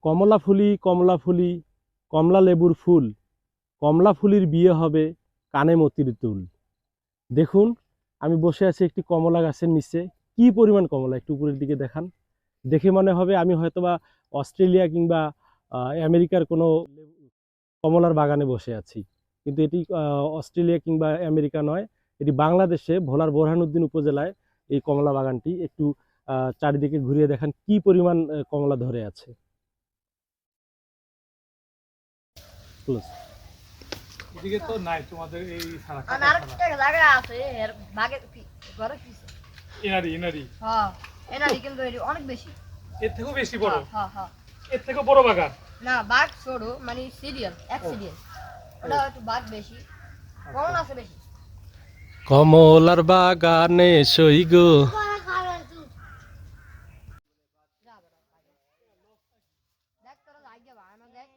কমলা ফুলি কমলা ফুলি, কমলা লেবুর ফুল, কমলা ফুলির বিয়ে হবে কানে মতির দুল। দেখুন, আমি বসে আছি একটি কমলা গাছের নিচে। কি পরিমাণ কমলা, একটু উপরের দিকে দেখান। দেখে মনে হবে আমি হয়তোবা অস্ট্রেলিয়া কিংবা আমেরিকার কোনো কমলার বাগানে বসে আছি। কিন্তু এটি অস্ট্রেলিয়া কিংবা আমেরিকা নয়, এটি বাংলাদেশে ভোলার বোরহানুদ্দিন উপজেলায় এই কমলা বাগানটি। একটু চারিদিকে ঘুরিয়ে দেখান কি পরিমাণ কমলা ধরে আছে। Close. এদিকে তো নাই তোমাদের এই ছাড়া আর কাটা ছাড়া আরেকটা জায়গা আছে এর ভাগে ঘরে পিছে। এনারি হ্যাঁ এনারই কিন্তু এটি অনেক বেশি। এর থেকেও বেশি বড়, হ্যাঁ হ্যাঁ এর থেকেও বড় বাগান। না বাঘ ছোট মানে সিরিয়াল এক সিরিয়াল, ওটা একটু বাঘ বেশি, কমন আছে বেশি। কমলার বাগানে সই গো। দেখ তোরা জায়গা বানানো দেখ।